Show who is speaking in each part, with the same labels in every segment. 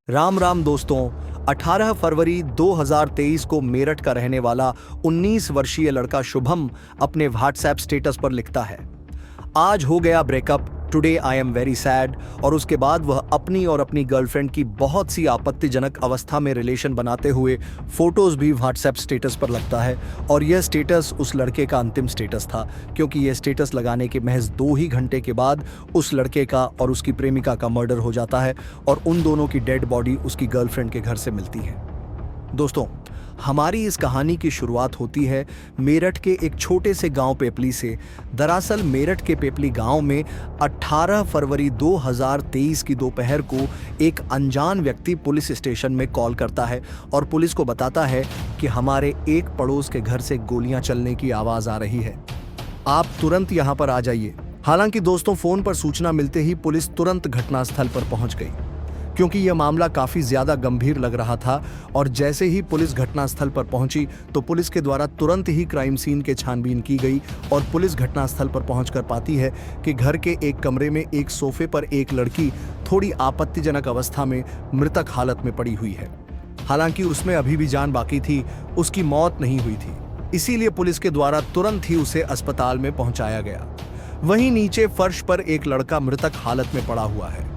Speaker 1: राम राम दोस्तों। 18 फरवरी 2023 को मेरठ का रहने वाला 19 वर्षीय लड़का शुभम अपने व्हाट्सएप स्टेटस पर लिखता है, आज हो गया breakup, today I am very sad. और उसके बाद वह अपनी और अपनी गर्लफ्रेंड की बहुत सी आपत्तिजनक अवस्था में रिलेशन बनाते हुए फोटोज भी व्हाट्सएप स्टेटस पर लगता है। और यह स्टेटस उस लड़के का अंतिम स्टेटस था, क्योंकि यह स्टेटस लगाने के महज 2 ही घंटे के बाद उस लड़के का और उसकी प्रेमिका का मर्डर हो जाता है और उन दोनों की डेड बॉडी उसकी गर्लफ्रेंड के घर से मिलती है। दोस्तों, हमारी इस कहानी की शुरुआत होती है मेरठ के एक छोटे से गांव पेपली से। दरअसल मेरठ के पेपली गांव में 18 फरवरी 2023 की दोपहर को एक अनजान व्यक्ति पुलिस स्टेशन में कॉल करता है और पुलिस को बताता है कि हमारे एक पड़ोस के घर से गोलियां चलने की आवाज आ रही है, आप तुरंत यहां पर आ जाइए। हालांकि दोस्तों, फोन पर सूचना मिलते ही पुलिस तुरंत घटनास्थल पर पहुंच गई, क्योंकि यह मामला काफी ज्यादा गंभीर लग रहा था। और जैसे ही पुलिस घटनास्थल पर पहुंची तो पुलिस के द्वारा तुरंत ही क्राइम सीन के छानबीन की गई और पुलिस घटनास्थल पर पहुंचकर पाती है कि घर के एक कमरे में एक सोफे पर एक लड़की थोड़ी आपत्तिजनक अवस्था में मृतक हालत में पड़ी हुई है। हालांकि उसमें अभी भी जान बाकी थी, उसकी मौत नहीं हुई थी, इसीलिए पुलिस के द्वारा तुरंत ही उसे अस्पताल में पहुंचाया गया। वहीं नीचे फर्श पर एक लड़का मृतक हालत में पड़ा हुआ है,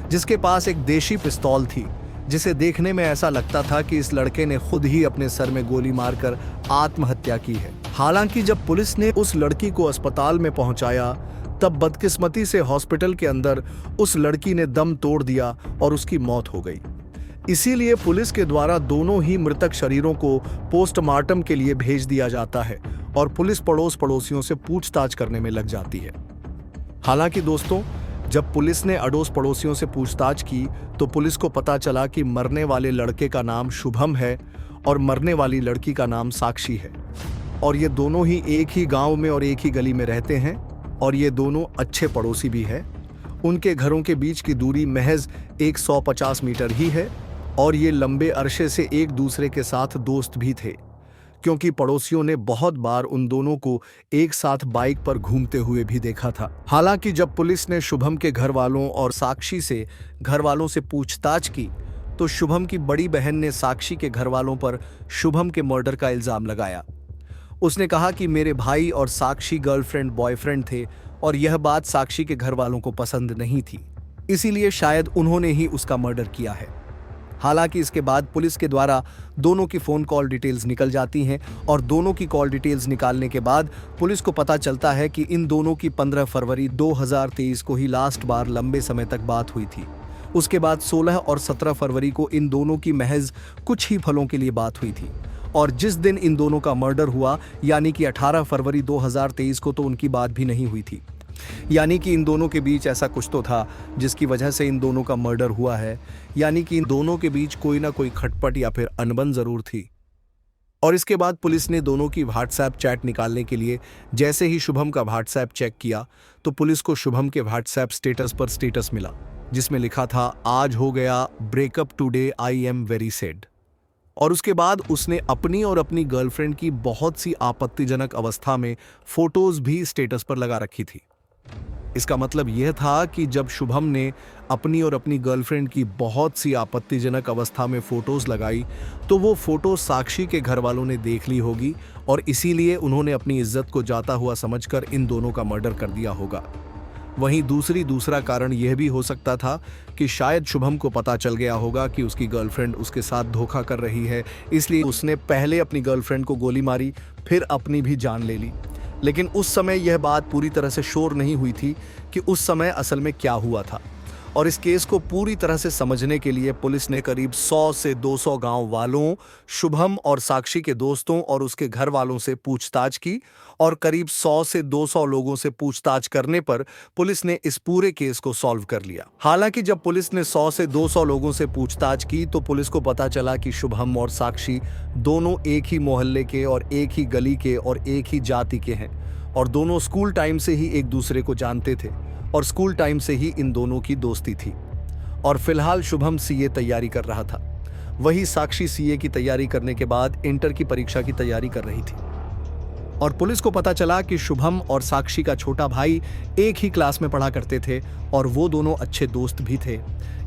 Speaker 1: जिसके पास एक देशी पिस्तौल थी, जिसे देखने में ऐसा लगता था कि इस लड़के ने खुद ही अपने सर में गोली मारकर आत्महत्या की है। हालांकि जब पुलिस ने उस लड़की को अस्पताल में पहुंचाया, तब बदकिस्मती से हॉस्पिटल के अंदर उस लड़की ने दम तोड़ दिया और उसकी मौत हो गई। इसीलिए पुलिस के द्वारा दोनों ही मृतक शरीरों को पोस्टमार्टम के लिए भेज दिया जाता है और पुलिस पड़ोसियों से पूछताछ करने में लग जाती है। हालांकि दोस्तों, जब पुलिस ने अड़ोस पड़ोसियों से पूछताछ की तो पुलिस को पता चला कि मरने वाले लड़के का नाम शुभम है और मरने वाली लड़की का नाम साक्षी है, और ये दोनों ही एक ही गांव में और एक ही गली में रहते हैं और ये दोनों अच्छे पड़ोसी भी हैं। उनके घरों के बीच की दूरी महज 150 मीटर ही है और ये लंबे अरसे से एक दूसरे के साथ दोस्त भी थे, क्योंकि पड़ोसियों ने बहुत बार उन दोनों को एक साथ बाइक पर घूमते हुए भी देखा था। हालांकि जब पुलिस ने शुभम के घर वालों और साक्षी से घर वालों से पूछताछ की तो शुभम की बड़ी बहन ने साक्षी के घर वालों पर शुभम के मर्डर का इल्जाम लगाया। उसने कहा कि मेरे भाई और साक्षी गर्लफ्रेंड बॉयफ्रेंड थे और यह बात साक्षी के घर वालों को पसंद नहीं थी, इसीलिए शायद उन्होंने ही उसका मर्डर किया है। हालांकि इसके बाद पुलिस के द्वारा दोनों की फोन कॉल डिटेल्स निकल जाती हैं और दोनों की कॉल डिटेल्स निकालने के बाद पुलिस को पता चलता है कि इन दोनों की 15 फरवरी 2023 को ही लास्ट बार लंबे समय तक बात हुई थी। उसके बाद 16 और 17 फरवरी को इन दोनों की महज कुछ ही पलों के लिए बात हुई थी, और जिस दिन इन दोनों का मर्डर हुआ यानी कि 18 फरवरी 2023 को तो उनकी बात भी नहीं हुई थी। यानी कि इन दोनों के बीच ऐसा कुछ तो था जिसकी वजह से इन दोनों का मर्डर हुआ है, यानी कि इन दोनों के बीच कोई ना कोई खटपट या फिर अनबन जरूर थी। और इसके बाद पुलिस ने दोनों की व्हाट्सएप चैट निकालने के लिए जैसे ही शुभम का व्हाट्सएप चेक किया तो पुलिस को शुभम के व्हाट्सएप स्टेटस पर स्टेटस मिला, जिसमें लिखा था, आज हो गया breakup, today I am very sad. और उसके बाद उसने अपनी और अपनी गर्लफ्रेंड की बहुत सी आपत्तिजनक अवस्था में फोटोज भी स्टेटस पर लगा रखी थी। इसका मतलब यह था कि जब शुभम ने अपनी और अपनी गर्लफ्रेंड की बहुत सी आपत्तिजनक अवस्था में फोटोज लगाई तो वो फोटो साक्षी के घर वालों ने देख ली होगी और इसीलिए उन्होंने अपनी इज्जत को जाता हुआ समझकर इन दोनों का मर्डर कर दिया होगा। वहीं दूसरा कारण यह भी हो सकता था कि शायद शुभम को पता चल गया होगा कि उसकी गर्लफ्रेंड उसके साथ धोखा कर रही है, इसलिए उसने पहले अपनी गर्लफ्रेंड को गोली मारी, फिर अपनी भी जान ले ली। लेकिन उस समय यह बात पूरी तरह से श्योर नहीं हुई थी कि उस समय असल में क्या हुआ था। और इस केस को पूरी तरह से समझने के लिए पुलिस ने करीब 100 से 200 गांव वालों, शुभम और साक्षी के दोस्तों और उसके घर वालों से पूछताछ की और करीब 100 से 200 लोगों से पूछताछ करने पर पुलिस ने इस पूरे केस को सॉल्व कर लिया। हालांकि जब पुलिस ने 100 से 200 लोगों से पूछताछ की तो पुलिस को पता चला कि शुभम और साक्षी दोनों एक ही मोहल्ले के और एक ही गली के और एक ही जाति के हैं और दोनों स्कूल टाइम से ही एक दूसरे को जानते थे और स्कूल टाइम से ही इन दोनों की दोस्ती थी। और फिलहाल शुभम सीए तैयारी कर रहा था, वही साक्षी सीए की तैयारी करने के बाद इंटर की परीक्षा की तैयारी कर रही थी। और पुलिस को पता चला कि शुभम और साक्षी का छोटा भाई एक ही क्लास में पढ़ा करते थे और वो दोनों अच्छे दोस्त भी थे।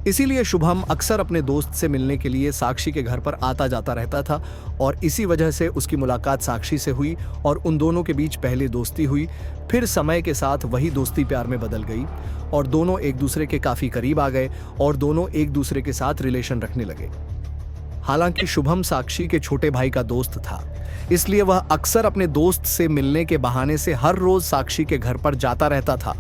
Speaker 1: इसीलिए शुभम अक्सर अपने दोस्त से मिलने के लिए साक्षी के घर पर आता जाता रहता था और इसी वजह से उसकी मुलाकात साक्षी से हुई और उन दोनों के बीच पहले दोस्ती हुई। फिर समय के साथ वही दोस्ती प्यार में बदल गई और दोनों एक दूसरे के काफ़ी करीब आ गए और दोनों एक दूसरे के साथ रिलेशन रखने लगे। हालांकि शुभम साक्षी के छोटे भाई का दोस्त था, इसलिए वह अक्सर अपने दोस्त से मिलने के बहाने से हर रोज साक्षी के घर पर जाता रहता था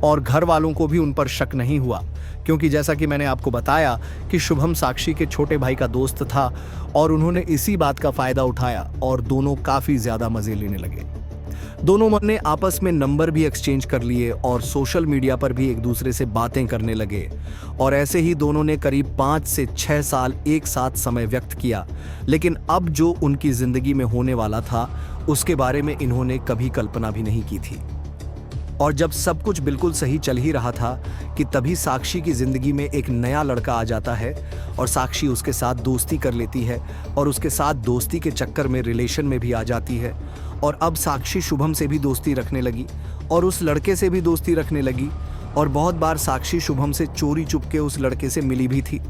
Speaker 1: और घर वालों को भी उन पर शक नहीं हुआ, क्योंकि जैसा कि मैंने आपको बताया कि शुभम साक्षी के छोटे भाई का दोस्त था और उन्होंने इसी बात का फायदा उठाया और दोनों काफी ज्यादा मजे लेने लगे। दोनों ने आपस में नंबर भी एक्सचेंज कर लिए और सोशल मीडिया पर भी एक दूसरे से बातें करने लगे और ऐसे ही दोनों ने करीब 5 से 6 साल एक साथ समय व्यक्त किया। लेकिन अब जो उनकी जिंदगी में होने वाला था उसके बारे में इन्होंने कभी कल्पना भी नहीं की थी। और जब सब कुछ बिल्कुल सही चल ही रहा था कि तभी साक्षी की जिंदगी में एक नया लड़का आ जाता है और साक्षी उसके साथ दोस्ती कर लेती है और उसके साथ दोस्ती के चक्कर में रिलेशन में भी आ जाती है। और अब साक्षी शुभम से भी दोस्ती रखने लगी और उस लड़के से भी दोस्ती रखने लगी और बहुत बार साक्षी शुभम से चोरी चुपके उस लड़के से मिली भी थी।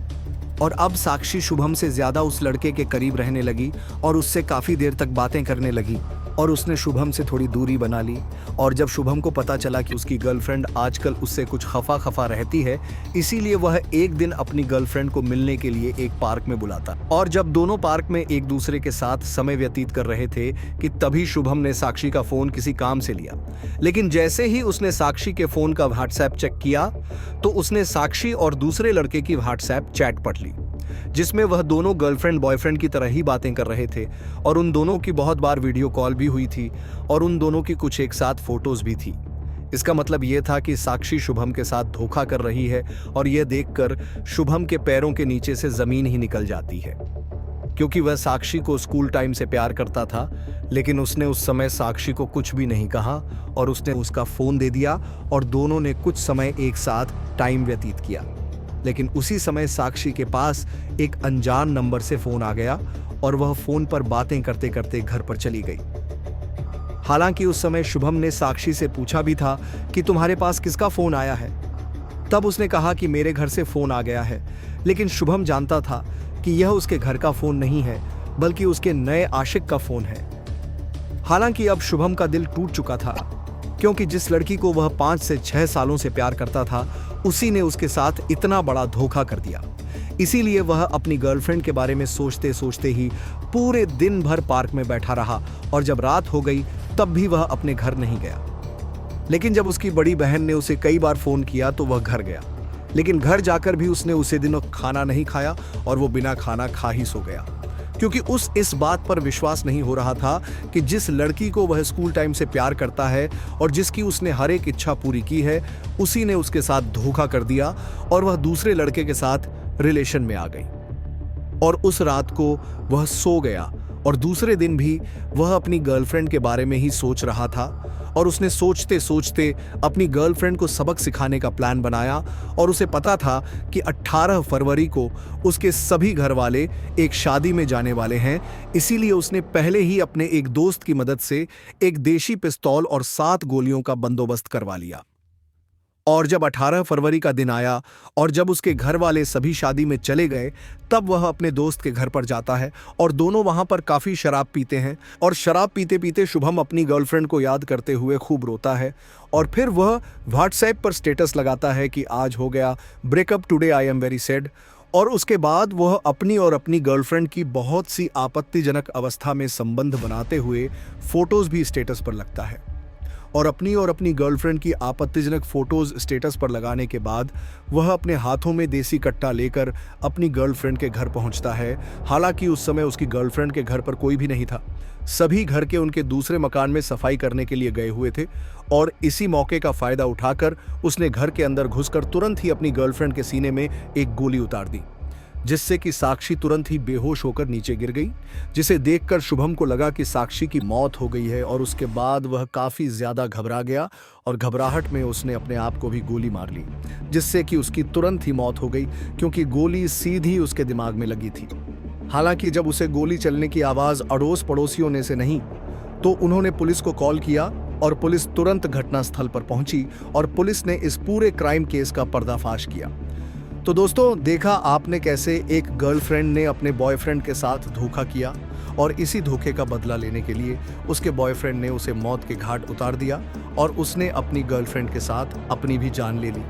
Speaker 1: और अब साक्षी शुभम से ज्यादा उस लड़के के करीब रहने लगी और उससे काफी देर तक बातें करने लगी और उसने शुभम से थोड़ी दूरी बना ली। और जब शुभम को पता चला कि उसकी गर्लफ्रेंड आजकल उससे कुछ खफा रहती है, इसीलिए वह एक दिन अपनी गर्लफ्रेंड को मिलने के लिए एक पार्क में बुलाता। और जब दोनों पार्क में एक दूसरे के साथ समय व्यतीत कर रहे थे कि तभी शुभम ने साक्षी का फोन किसी काम से लिया। लेकिन जैसे ही उसने साक्षी के फोन का व्हाट्सएप चेक किया तो उसने साक्षी और दूसरे लड़के की व्हाट्सएप चैट पढ़ ली, जिसमें वह दोनों गर्लफ्रेंड बॉयफ्रेंड की तरह ही बातें कर रहे थे और उन दोनों की बहुत बार वीडियो कॉल भी हुई थी और उन दोनों की कुछ एक साथ फोटोज भी थी। इसका मतलब यह था कि साक्षी शुभम के साथ धोखा कर रही है और यह देखकर शुभम के पैरों के नीचे से जमीन ही निकल जाती है, क्योंकि वह साक्षी को स्कूल टाइम से प्यार करता था। लेकिन उसने उस समय साक्षी को कुछ भी नहीं कहा और उसने उसका फोन दे दिया और दोनों ने कुछ समय एक साथ टाइम व्यतीत किया। लेकिन उसी समय साक्षी के पास एक अनजान नंबर से फोन आ गया और वह फोन पर बातें करते करते घर पर चली गई। हालांकि उस समय शुभम ने साक्षी से पूछा भी था कि तुम्हारे पास किसका फोन आया है। तब उसने कहा कि मेरे घर से फोन आ गया है। लेकिन शुभम जानता था कि यह उसके घर का फोन नहीं है, बल्कि उसके नए आशिक का फोन है। हालांकि अब शुभम का दिल टूट चुका था, क्योंकि जिस लड़की को वह 5 से 6 सालों से प्यार करता था उसी ने उसके साथ इतना बड़ा धोखा कर दिया। इसीलिए वह अपनी गर्लफ्रेंड के बारे में सोचते सोचते ही पूरे दिन भर पार्क में बैठा रहा और जब रात हो गई तब भी वह अपने घर नहीं गया। लेकिन जब उसकी बड़ी बहन ने उसे कई बार फोन किया तो वह घर गया, लेकिन घर जाकर भी उसने उसे दिनों खाना नहीं खाया और वो बिना खाना खा ही सो गया, क्योंकि इस बात पर विश्वास नहीं हो रहा था कि जिस लड़की को वह स्कूल टाइम से प्यार करता है और जिसकी उसने हर एक इच्छा पूरी की है, उसी ने उसके साथ धोखा कर दिया और वह दूसरे लड़के के साथ रिलेशन में आ गई। और उस रात को वह सो गया और दूसरे दिन भी वह अपनी गर्लफ्रेंड के बारे में ही सोच रहा था और उसने सोचते सोचते अपनी गर्लफ्रेंड को सबक सिखाने का प्लान बनाया। और उसे पता था कि 18 फरवरी को उसके सभी घर वाले एक शादी में जाने वाले हैं, इसीलिए उसने पहले ही अपने एक दोस्त की मदद से एक देशी पिस्तौल और 7 गोलियों का बंदोबस्त करवा लिया। और जब 18 फरवरी का दिन आया और जब उसके घर वाले सभी शादी में चले गए, तब वह अपने दोस्त के घर पर जाता है और दोनों वहां पर काफी शराब पीते हैं। और शराब पीते पीते शुभम अपनी गर्लफ्रेंड को याद करते हुए खूब रोता है और फिर वह व्हाट्सएप पर स्टेटस लगाता है कि आज हो गया breakup today, I am very sad. और उसके बाद वह अपनी और अपनी गर्लफ्रेंड की बहुत सी आपत्तिजनक अवस्था में संबंध बनाते हुए फोटोज भी स्टेटस पर लगता है। और अपनी गर्लफ्रेंड की आपत्तिजनक फोटोज स्टेटस पर लगाने के बाद वह अपने हाथों में देसी कट्टा लेकर अपनी गर्लफ्रेंड के घर पहुंचता है। हालांकि उस समय उसकी गर्लफ्रेंड के घर पर कोई भी नहीं था, सभी घर के उनके दूसरे मकान में सफाई करने के लिए गए हुए थे। और इसी मौके का फायदा उठाकर उसने घर के अंदर घुसकर तुरंत ही अपनी गर्लफ्रेंड के सीने में एक गोली उतार दी, जिससे कि साक्षी तुरंत ही बेहोश होकर नीचे गिर गई, जिसे देखकर शुभम को लगा कि साक्षी की मौत हो गई है। और उसके बाद वह काफी ज्यादा घबरा गया और घबराहट में उसने अपने आप को भी गोली मार ली, जिससे कि उसकी तुरंत ही मौत हो गई, क्योंकि गोली सीधी उसके दिमाग में लगी थी। हालांकि जब उसे गोली चलने की आवाज अड़ोस पड़ोसियों ने से नहीं तो उन्होंने पुलिस को कॉल किया और पुलिस तुरंत घटनास्थल पर पहुंची और पुलिस ने इस पूरे क्राइम केस का पर्दाफाश किया। तो दोस्तों, देखा आपने कैसे एक गर्लफ्रेंड ने अपने बॉयफ्रेंड के साथ धोखा किया और इसी धोखे का बदला लेने के लिए उसके बॉयफ्रेंड ने उसे मौत के घाट उतार दिया और उसने अपनी गर्लफ्रेंड के साथ अपनी भी जान ले ली,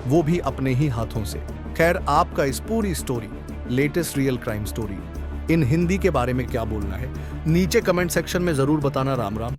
Speaker 1: वो भी अपने ही हाथों से। खैर, आपका इस पूरी story, latest real crime story in Hindi के बारे में क्या बोलना है, नीचे कमेंट सेक्शन में जरूर बताना। राम राम।